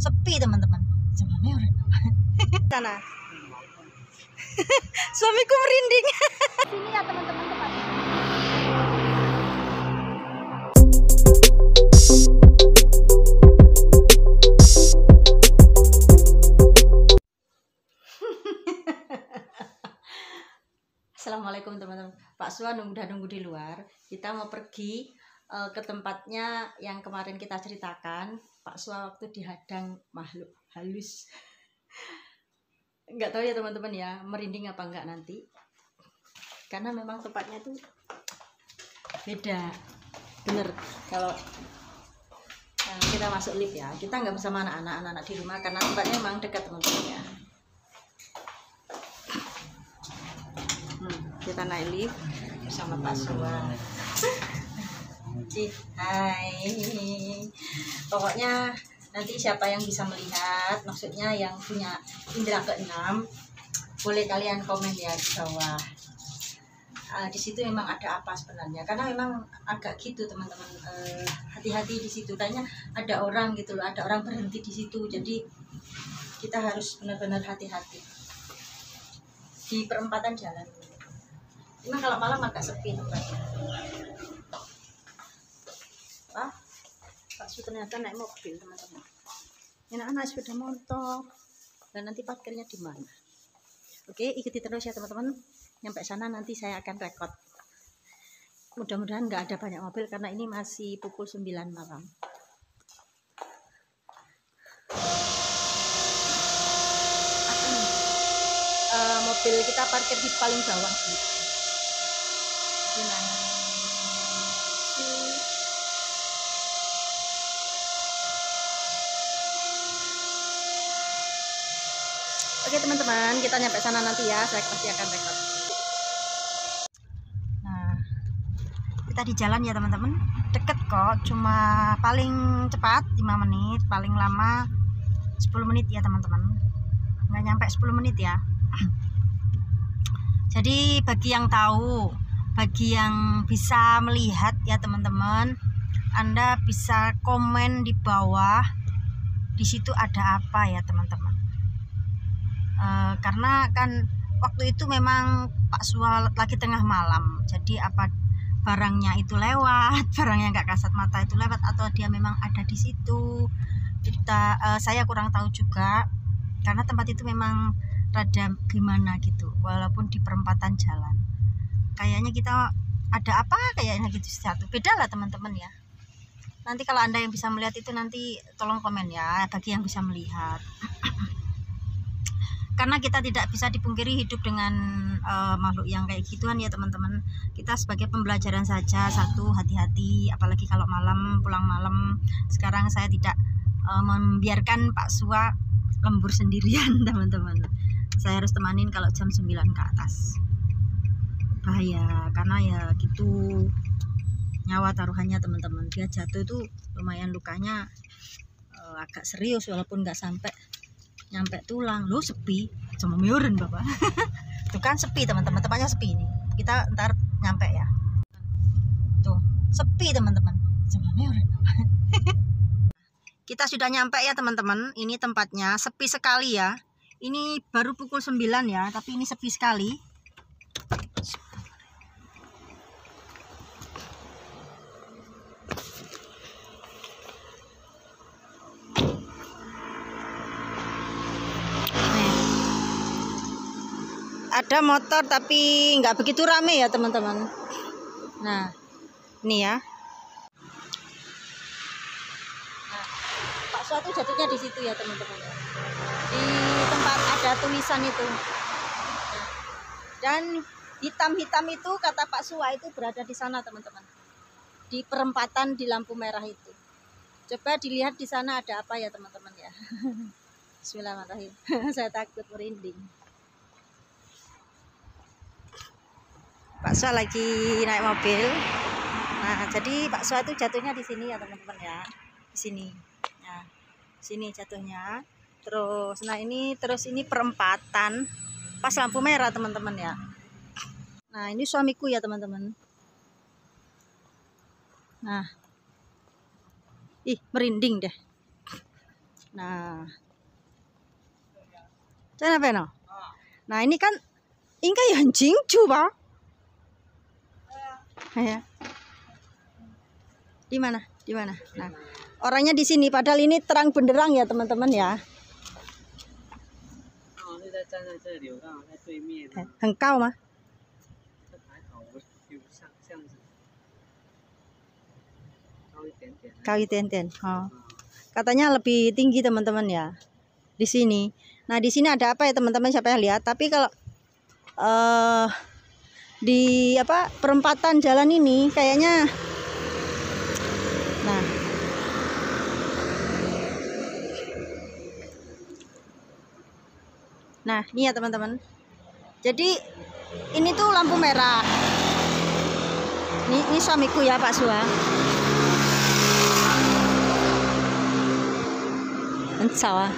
sepi teman-teman. Semuanya orang sana. Suamiku merinding. Sini ya teman-teman tempatnya. Assalamualaikum teman-teman. Pak Suan udah nunggu di luar. Kita mau pergi ke tempatnya yang kemarin kita ceritakan. Pak Suan waktu dihadang makhluk halus. Nggak tahu ya teman-teman ya, merinding apa enggak nanti. Karena memang tempatnya tuh beda. Bener kalau kita masuk lift ya. Kita nggak bersama anak-anak di rumah karena tempatnya memang dekat teman-teman ya. Kita naik lift bersama Pak Suan. Hai. Pokoknya nanti siapa yang bisa melihat, maksudnya yang punya indera keenam, boleh kalian komen ya di bawah. Di situ memang ada apa sebenarnya? Karena memang agak gitu teman-teman. Hati-hati di situ. Kayaknya ada orang gitu loh, ada orang berhenti di situ. Jadi kita harus benar-benar hati-hati di perempatan jalan. Cuma kalau malam agak sepi tempatnya. Pak Su ternyata naik mobil teman-teman. Enak-enak sepeda motor. Dan nanti parkirnya di mana? Oke, ikuti terus ya teman-teman. Nyampe sana nanti saya akan rekod. Mudah-mudahan nggak ada banyak mobil karena ini masih pukul 9 malam. Mobil kita parkir di paling bawah gitu. Oke teman-teman, kita nyampe sana nanti ya, saya pasti akan rekod. Nah, kita di jalan ya teman-teman, deket kok, cuma paling cepat 5 menit, paling lama 10 menit ya teman-teman. Nggak nyampe 10 menit ya. Jadi bagi yang tahu, bagi yang bisa melihat ya teman-teman, Anda bisa komen di bawah. Di situ ada apa ya teman-teman? Karena kan waktu itu memang Pak Sual lagi tengah malam, jadi apa barangnya itu lewat, barang yang nggak kasat mata itu lewat, atau dia memang ada di situ, saya kurang tahu juga, karena tempat itu memang rada gimana gitu, walaupun di perempatan jalan kayaknya kita ada apa kayaknya gitu, satu beda lah teman-teman ya. Nanti kalau Anda yang bisa melihat itu nanti tolong komen ya, bagi yang bisa melihat. Karena kita tidak bisa dipungkiri hidup dengan makhluk yang kayak gituan ya teman-teman. Kita sebagai pembelajaran saja, satu hati-hati, apalagi kalau malam, pulang malam. Sekarang saya tidak membiarkan Pak Sua lembur sendirian teman-teman. Saya harus temanin kalau jam 9 ke atas. Bahaya, karena ya gitu, nyawa taruhannya teman-teman. Dia jatuh itu lumayan lukanya agak serius, walaupun nggak sampai nyampe tulang. Loh sepi, cuma miurin bapak. Tuh kan sepi teman-teman, tempatnya sepi ini. Kita ntar nyampe ya. Tuh sepi teman-teman, cuma miurin. Kita sudah nyampe ya teman-teman. Ini tempatnya sepi sekali ya. Ini baru pukul 9 ya, tapi ini sepi sekali. Ada motor tapi nggak begitu rame ya teman-teman. Nah ini ya. Nah, Pak Suatu jatuhnya di situ ya teman-teman. Di tempat ada tulisan itu. Nah, dan hitam-hitam itu kata Pak Sua itu berada di sana teman-teman. Di perempatan di lampu merah itu. Coba dilihat di sana ada apa ya teman-teman ya. Bismillahirrahmanirrahim. Saya takut merinding. Pak Sua lagi naik mobil. Nah, jadi Pak Sua itu jatuhnya di sini ya teman-teman ya. Di sini. Nah, sini jatuhnya. Terus nah ini perempatan pas lampu merah teman-teman ya. Nah, ini suamiku ya teman-teman. Nah. Ih, merinding deh. Nah, apa no? Nah ini kan ingka yang jingju pak. Ya. Di mana? Di mana? Nah, orangnya di sini. Padahal ini terang benderang ya teman-teman ya. Engkau mah? Kau Tenten. Oh. Katanya lebih tinggi teman-teman ya. Di sini. Nah di sini ada apa ya teman-teman? Siapa yang lihat? Tapi kalau di apa perempatan jalan ini kayaknya. Nah ini ya teman-teman. Jadi ini tuh lampu merah. Ini suamiku ya Pak Sua. Hencau.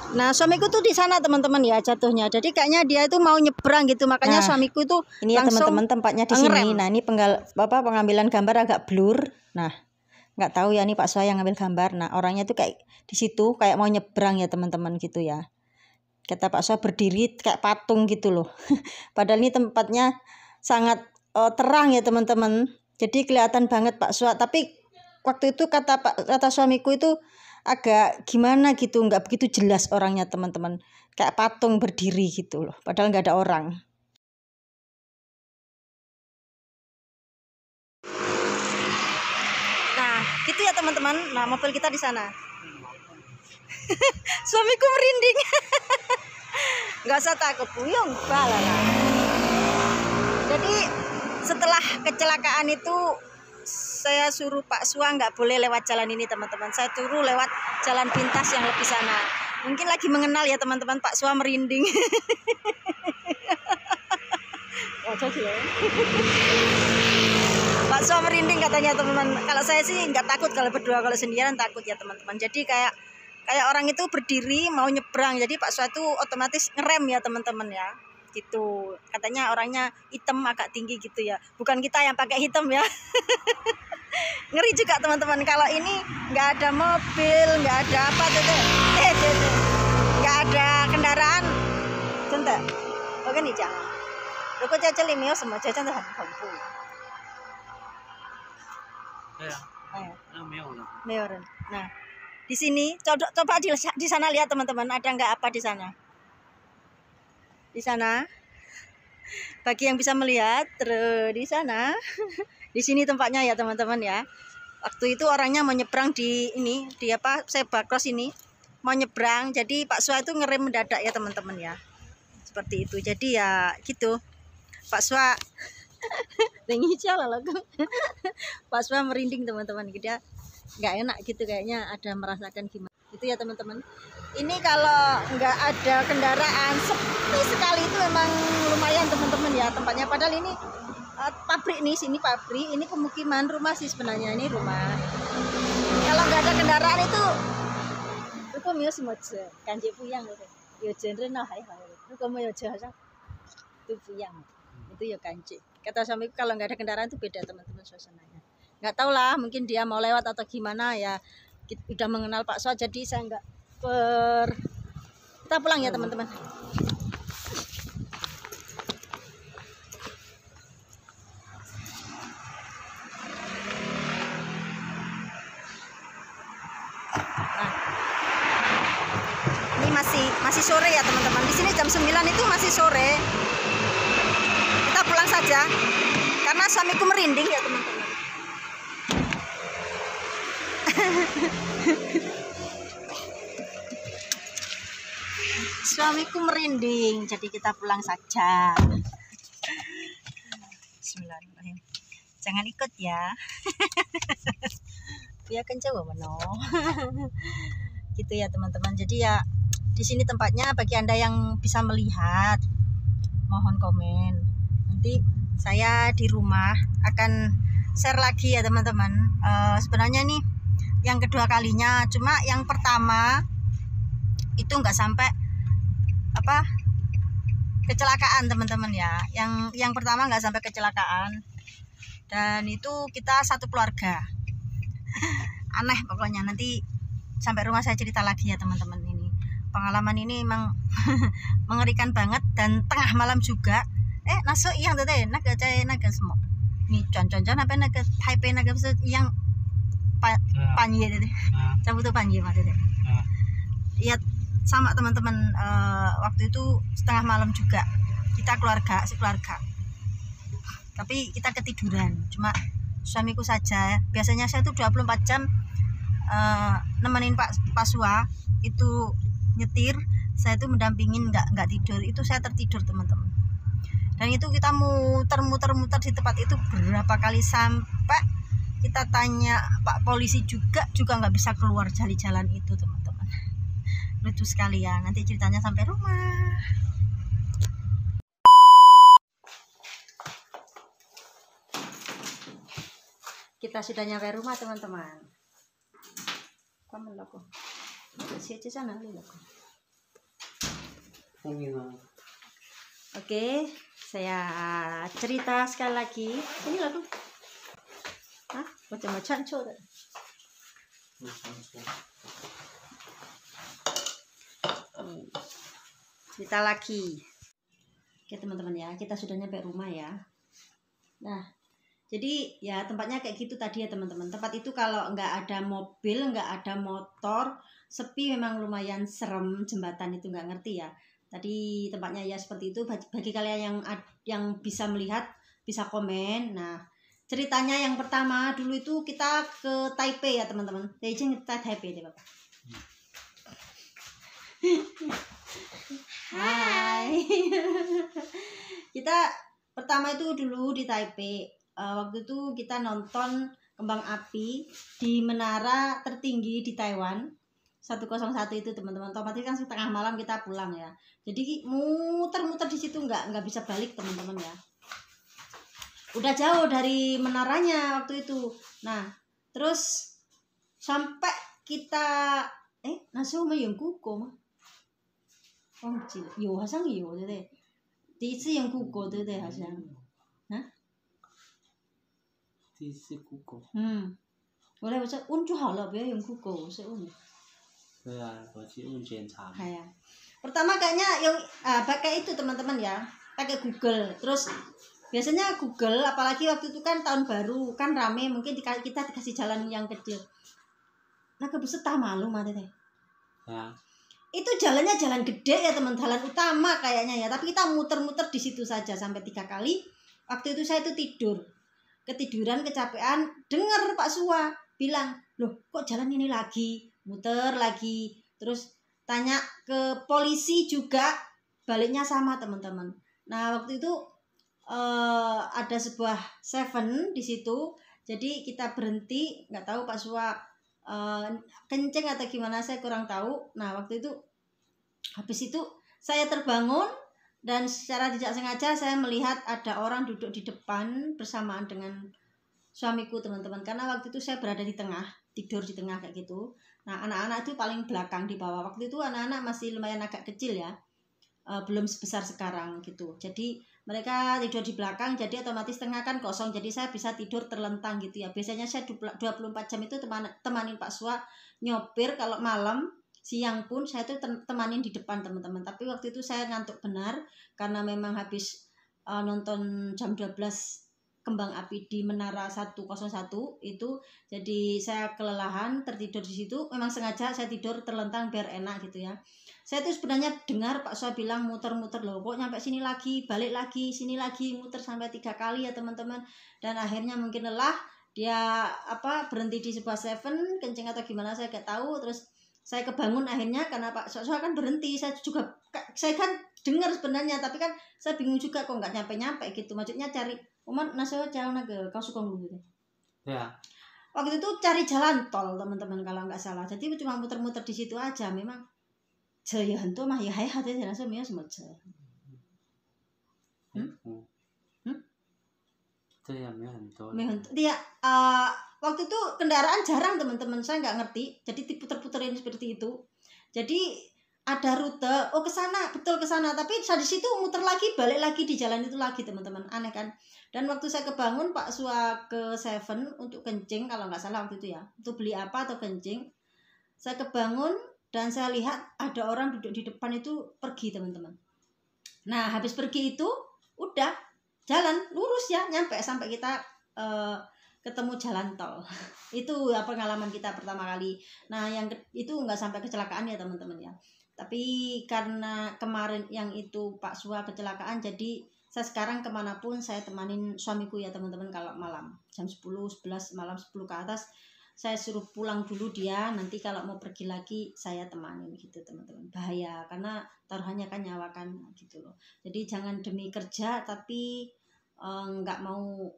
Nah suamiku tuh di sana teman-teman ya jatuhnya. Jadi kayaknya dia itu mau nyebrang gitu. Makanya suamiku itu ini ya teman-teman tempatnya di sini. Nah ini pengambilan gambar agak blur. Nah nggak tahu ya ini Pak Sua yang ngambil gambar. Nah orangnya tuh kayak di situ kayak mau nyebrang ya teman-teman gitu ya. Kata Pak Sua berdiri kayak patung gitu loh. Padahal ini tempatnya sangat terang ya teman-teman. Jadi kelihatan banget Pak Sua. Tapi waktu itu kata suamiku itu agak gimana gitu, nggak begitu jelas orangnya teman-teman. Kayak patung berdiri gitu loh. Padahal nggak ada orang. Nah gitu ya teman-teman. Nah mobil kita di sana. Suamiku merinding. Nggak usah takut puyung balala. Jadi setelah kecelakaan itu saya suruh Pak Sua nggak boleh lewat jalan ini teman-teman. Saya suruh lewat jalan pintas yang lebih sana. Mungkin lagi mengenal ya teman-teman. Pak Sua merinding. Pak Sua merinding katanya teman-teman. Kalau saya sih nggak takut, kalau berdua, kalau sendirian takut ya teman-teman. Jadi kayak orang itu berdiri mau nyebrang. Jadi Pak Sua itu otomatis ngerem ya teman-teman ya. Gitu. Katanya orangnya hitam agak tinggi gitu ya. Bukan kita yang pakai hitam ya. Ngeri juga teman-teman. Kalau ini nggak ada mobil, nggak ada apa tuh. Nggak ada kendaraan. Contoh. Oke nih jangan. Aku caca limio semua caca tuh hampu. Meoren. Nah, di sini coba di sana lihat teman-teman, ada nggak apa di sana? Di sana. Bagi yang bisa melihat, terus di sana. Di sini tempatnya ya teman-teman ya. Waktu itu orangnya mau nyebrang di ini, di apa? Zebra cross ini. Mau nyebrang, jadi Pak Sua itu ngerem mendadak ya teman-teman ya. Seperti itu. Jadi ya gitu. Pak Sua Pak Sua merinding teman-teman. Dia nggak enak gitu kayaknya, ada merasakan gimana. Itu ya teman-teman. Ini kalau nggak ada kendaraan sepi sekali itu memang lumayan teman-teman ya tempatnya. Padahal ini pabrik nih, sini pabrik, ini pemukiman, rumah sih sebenarnya ini rumah. Kalau nggak ada kendaraan itu mio semoga kanji puyang gitu. Yo genre nah hai hai. Itu mau yo jasa itu puyang. Itu ya kanji. Kata suamiku kalau nggak ada kendaraan itu beda teman-teman suasananya. Nggak tahu lah, mungkin dia mau lewat atau gimana ya. Udah mengenal Pak Sua jadi saya nggak kita pulang ya teman-teman. Nah, ini masih sore ya teman-teman. Di sini jam 9 itu masih sore. Kita pulang saja karena suamiku merinding ya teman-teman. Suamiku merinding, jadi kita pulang saja. Bismillahirrahmanirrahim. Jangan ikut ya. Biar kencang meno. Gitu ya teman-teman. Jadi ya di sini tempatnya bagi Anda yang bisa melihat, mohon komen. Nanti saya di rumah akan share lagi ya teman-teman. Sebenarnya nih yang kedua kalinya, cuma yang pertama itu nggak sampai apa kecelakaan teman-teman ya. Yang pertama nggak sampai kecelakaan, dan itu kita satu keluarga. aneh pokoknya. Nanti sampai rumah saya cerita lagi ya teman-teman. Ini pengalaman ini emang mengerikan banget, dan tengah malam juga. Naso yang tadi naga semua ini contoh apa naga Taipei naga yang panji tadi cabut tuh panji mah tadi ya sama teman-teman. Waktu itu setengah malam juga, kita sekeluarga, tapi kita ketiduran, cuma suamiku saja. Biasanya saya tuh 24 jam nemenin Pak Paswa itu nyetir, saya tuh mendampingin, nggak tidur. Itu saya tertidur teman-teman, dan itu kita muter di tempat itu berapa kali, sampai kita tanya Pak polisi juga nggak bisa keluar dari jalan itu teman-teman. Lucu sekali ya, nanti ceritanya sampai rumah. Kita sudah nyampe rumah teman-teman. Kamu laku si sana laku. Oke, saya cerita sekali lagi. Ini lagu. Hah? Macam-macam coba. Cerita lagi. Oke teman-teman ya, kita sudah nyampe rumah ya. Nah, jadi ya tempatnya kayak gitu tadi ya teman-teman. Tempat itu kalau nggak ada mobil, nggak ada motor, sepi, memang lumayan serem. Jembatan itu nggak ngerti ya. Tadi tempatnya ya seperti itu. Bagi kalian yang bisa melihat, bisa komen. Nah, ceritanya yang pertama dulu itu kita ke Taipei ya teman-teman. Kita Taipei deh Bapak. Hai. Kita pertama itu dulu di Taipei. Waktu itu kita nonton kembang api di menara tertinggi di Taiwan 101 itu teman-teman. Otomatis kan setengah malam kita pulang ya. Jadi muter-muter di situ nggak bisa balik teman-teman ya. Udah jauh dari menaranya waktu itu. Nah, terus sampai kita nasu yang kuko mah. Oh, yo hasan yo deh. 第一次用 Google 对不对？好像，第一次 Google。我来我说问就好了，不要用 Google， 我是问。对啊，我去问检查。Ya. Pertama kayaknya yang pakai itu teman-teman ya, pakai Google. Terus biasanya Google, apalagi waktu itu kan tahun baru kan rame, mungkin kita dikasih jalan yang kecil. Nah kebesetah malu mah teh. Ya. Itu jalannya jalan gede ya teman, jalan utama kayaknya ya, tapi kita muter-muter di situ saja sampai 3 kali. Waktu itu saya itu ketiduran, kecapean, dengar Pak Suwa bilang, loh kok jalan ini lagi, muter lagi, terus tanya ke polisi juga, baliknya sama teman-teman. Nah waktu itu ada sebuah 7 di situ, jadi kita berhenti, nggak tahu Pak Suwa kenceng atau gimana saya kurang tahu. Nah waktu itu habis itu saya terbangun dan secara tidak sengaja saya melihat ada orang duduk di depan bersamaan dengan suamiku teman-teman, karena waktu itu saya berada di tengah, tidur di tengah kayak gitu. Nah anak-anak itu paling belakang di bawah. Waktu itu anak-anak masih lumayan agak kecil ya, belum sebesar sekarang gitu, jadi mereka tidur di belakang, jadi otomatis tengah kan kosong, jadi saya bisa tidur terlentang gitu ya. Biasanya saya 24 jam itu temanin Pak Suwa nyopir, kalau malam siang pun saya tuh temanin di depan teman-teman. Tapi waktu itu saya ngantuk benar karena memang habis nonton jam 12 kembang api di menara 101 itu, jadi saya kelelahan tertidur di situ. Memang sengaja saya tidur terlentang biar enak gitu ya. Saya tuh sebenarnya dengar Pak Suwa bilang muter-muter loh, kok nyampe sini lagi, balik lagi, sini lagi, muter sampai 3 kali ya teman-teman. Dan akhirnya mungkin lelah, dia berhenti di sebuah 7 kencing atau gimana saya gak tahu. Terus saya kebangun akhirnya karena Pak Suwa kan berhenti. Saya kan dengar sebenarnya, tapi kan saya bingung juga kok nggak nyampe gitu. Maksudnya cari umat nasional jalan ke kau suka gitu. Ya. Waktu itu cari jalan tol teman-teman kalau nggak salah. Jadi cuma muter-muter di situ aja. Memang jaya hantu mah ya hati rasa mia semua jaya. Jaya mia hantu. Dia waktu itu kendaraan jarang teman-teman, saya nggak ngerti. Jadi diputer-puterin seperti itu. Jadi ada rute, oh ke sana, betul ke sana, tapi di situ muter lagi, balik lagi di jalan itu lagi teman-teman, aneh kan. Dan waktu saya kebangun Pak Sua ke Seven untuk kencing kalau nggak salah waktu itu ya, itu beli apa atau kencing, saya kebangun dan saya lihat ada orang duduk di depan itu pergi teman-teman. Nah habis pergi itu udah jalan lurus ya, nyampe sampai kita ketemu jalan tol. Itu ya pengalaman kita pertama kali. Nah yang itu nggak sampai kecelakaan ya teman-teman ya, tapi karena kemarin yang itu Pak Sua kecelakaan, jadi saya sekarang kemanapun saya temanin suamiku ya teman-teman. Kalau malam jam 10, 11 malam 10 ke atas saya suruh pulang dulu dia, nanti kalau mau pergi lagi saya temanin gitu teman-teman. Bahaya karena taruhannya kan nyawa kan gitu loh. Jadi jangan demi kerja tapi nggak mau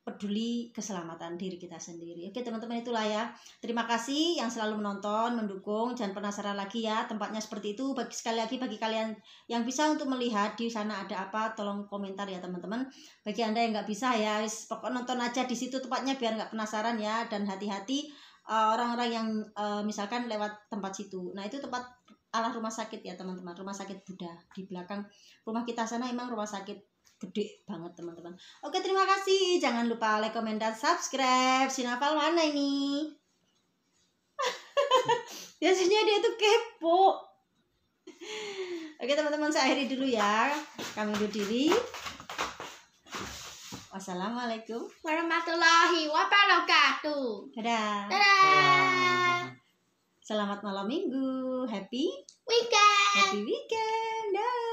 peduli keselamatan diri kita sendiri. Oke teman-teman, itulah ya. Terima kasih yang selalu menonton, mendukung. Jangan penasaran lagi ya tempatnya seperti itu. Sekali lagi bagi kalian yang bisa untuk melihat di sana ada apa, tolong komentar ya teman-teman. Bagi anda yang nggak bisa ya, pokoknya nonton aja di situ tempatnya biar nggak penasaran ya. Dan hati-hati orang-orang yang misalkan lewat tempat situ. Nah itu tempat arah rumah sakit ya teman-teman, rumah sakit Buddha di belakang rumah kita sana. Emang rumah sakit gede banget teman-teman. Oke terima kasih, jangan lupa like, comment, dan subscribe. Si Naval mana ini? Biasanya dia tuh kepo. Oke teman-teman, saya akhiri dulu ya. Kami undur diri. Wassalamualaikum warahmatullahi wabarakatuh. Dadah. Dadah. Selamat malam minggu. Happy Weekend. weekend. Dah.